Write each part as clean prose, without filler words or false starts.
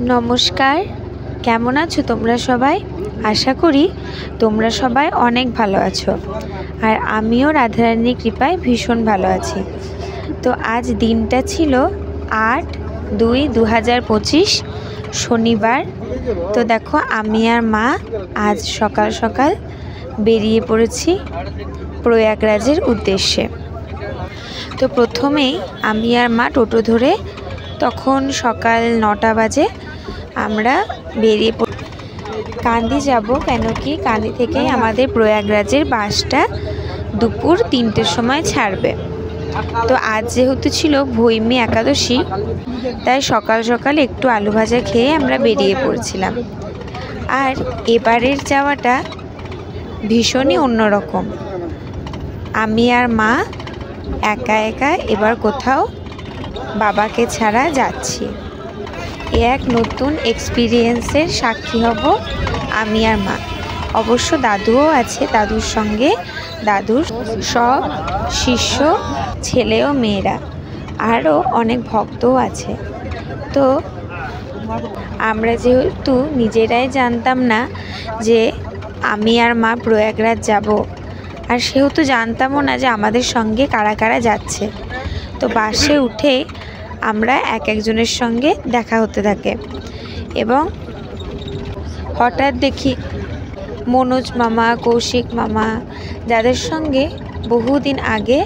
নমস্কার, কেমন আছো তোমরা সবাই? আশা করি তোমরা সবাই অনেক ভালো আছো। আর আমিও রাধারানীর কৃপায় ভীষণ ভালো আছি। তো আজ দিনটা ছিল 8/2/2025 শনিবার। তো দেখো, আমি আর মা আজ সকাল সকাল বেরিয়ে পড়েছি প্রয়াগরাজের উদ্দেশ্যে। তো প্রথমেই আমি আর মা টোটো ধরে, তখন সকাল 9টা বাজে, আমরা বেরিয়ে কান্দি যাব। কেন কি কান্দি থেকে আমাদের প্রয়াগরাজের বাসটা দুপুর 3টের সময় ছাড়বে। তো আজ যেহেতু ছিল ভৈমী একাদশী, তাই সকাল সকাল একটু আলু ভাজা খেয়ে আমরা বেরিয়ে পড়ছিলাম। আর এবারের যাওয়াটা ভীষণই অন্যরকম। আমি আর মা একা একা এবার কোথাও বাবাকে ছাড়া যাচ্ছি। এ এক নতুন এক্সপিরিয়েন্সের সাক্ষী হব আমি আর মা। অবশ্য দাদুও আছে, দাদুর সঙ্গে দাদুর সব শিষ্য, ছেলে ও মেয়েরা, আরও অনেক ভক্তও আছে। তো আমরা যেহেতু নিজেরাই জানতাম না যে আমি আর মা প্রয়াগরাজ যাব, আর সেহেতু জানতামও না যে আমাদের সঙ্গে কারা কারা যাচ্ছে। তো বাসে উঠে আমরা একজনের সঙ্গে দেখা হতে থাকে এবং হঠাৎ দেখি মনোজ মামা, কৌশিক মামা, যাদের সঙ্গে বহুদিন আগে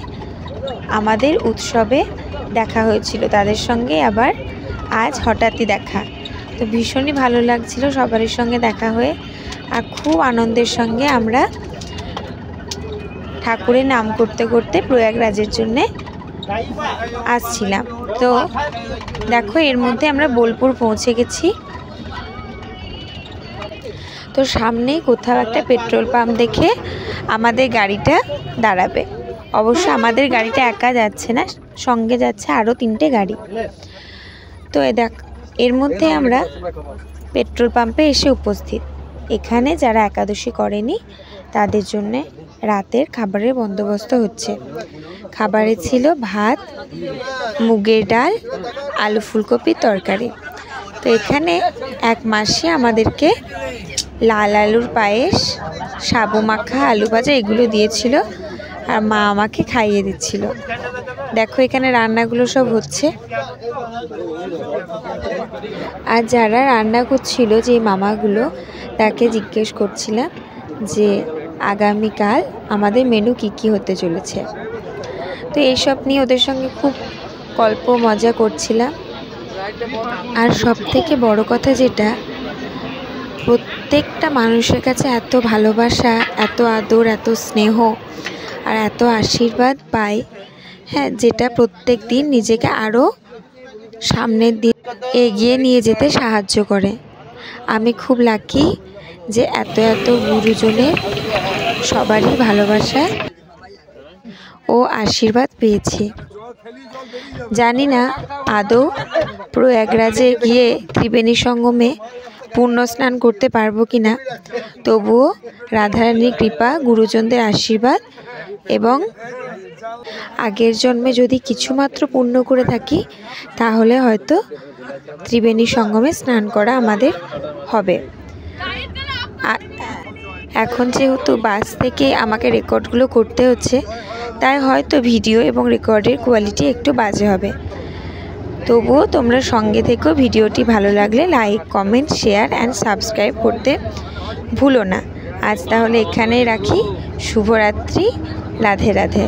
আমাদের উৎসবে দেখা হয়েছিল, তাদের সঙ্গে আবার আজ হঠাৎই দেখা। তো ভীষণই ভালো লাগছিল সবারই সঙ্গে দেখা হয়ে। আর খুব আনন্দের সঙ্গে আমরা ঠাকুরের নাম করতে করতে প্রয়াগরাজের জন্যে আসছিলাম। তো দেখো, এর মধ্যে আমরা বোলপুর পৌঁছে গেছি। তো সামনেই কোথাও একটা পেট্রোল পাম্প দেখে আমাদের গাড়িটা দাঁড়াবে। অবশ্য আমাদের গাড়িটা একা যাচ্ছে না, সঙ্গে যাচ্ছে আরও 3টে গাড়ি। তো এর মধ্যে আমরা পেট্রোল পাম্পে এসে উপস্থিত। এখানে যারা একাদশী করেনি তাদের জন্যে রাতের খাবারের বন্দোবস্ত হচ্ছে। খাবারে ছিল ভাত, মুগের ডাল, আলু ফুলকপির তরকারি। তো এখানে এক মাসে আমাদেরকে লাল আলুর পায়েস, সাবু মাখা, আলু ভাজা এগুলো দিয়েছিল, আর মা আমাকে খাইয়ে দিচ্ছিল। দেখো, এখানে রান্নাগুলো সব হচ্ছে। আর যারা রান্না করছিল, যে মামাগুলো, তাকে জিজ্ঞেস করছিলাম যে আগামীকাল আমাদের মেনু কি হতে চলেছে। তো এইসব নিয়ে ওদের সঙ্গে খুব গল্প মজা করছিলাম। আর সব থেকে বড় কথা যেটা, প্রত্যেকটা মানুষের কাছে এত ভালোবাসা, এত আদর, এত স্নেহ আর এত আশীর্বাদ পাই, হ্যাঁ, যেটা প্রত্যেক দিন নিজেকে আরও সামনের দিন এগিয়ে নিয়ে যেতে সাহায্য করে। আমি খুব লাকি যে এত গুরুজনের সবারই ভালোবাসা ও আশীর্বাদ পেয়েছি। জানি না আদৌ প্রয়াগরাজে গিয়ে ত্রিবেণী সঙ্গমে পূর্ণ স্নান করতে পারবো কিনা, তবুও রাধারানীর কৃপা, গুরুজনদের আশীর্বাদ এবং আগের জন্মে যদি কিছুমাত্র পুণ্য করে থাকি, তাহলে হয়তো ত্রিবেণী সঙ্গমে স্নান করা আমাদের হবে। এখন যেহেতু বাস থেকে আমাকে রেকর্ডগুলো করতে হচ্ছে, তাই হয়তো ভিডিও এবং রেকর্ডের কোয়ালিটি একটু বাজে হবে। তবুও তোমরা সঙ্গে থেকেও ভিডিওটি ভালো লাগলে like, comment, share and subscribe করতে ভুলো না। আজ তাহলে এখানেই রাখি। শুভরাত্রি, রাধে রাধে।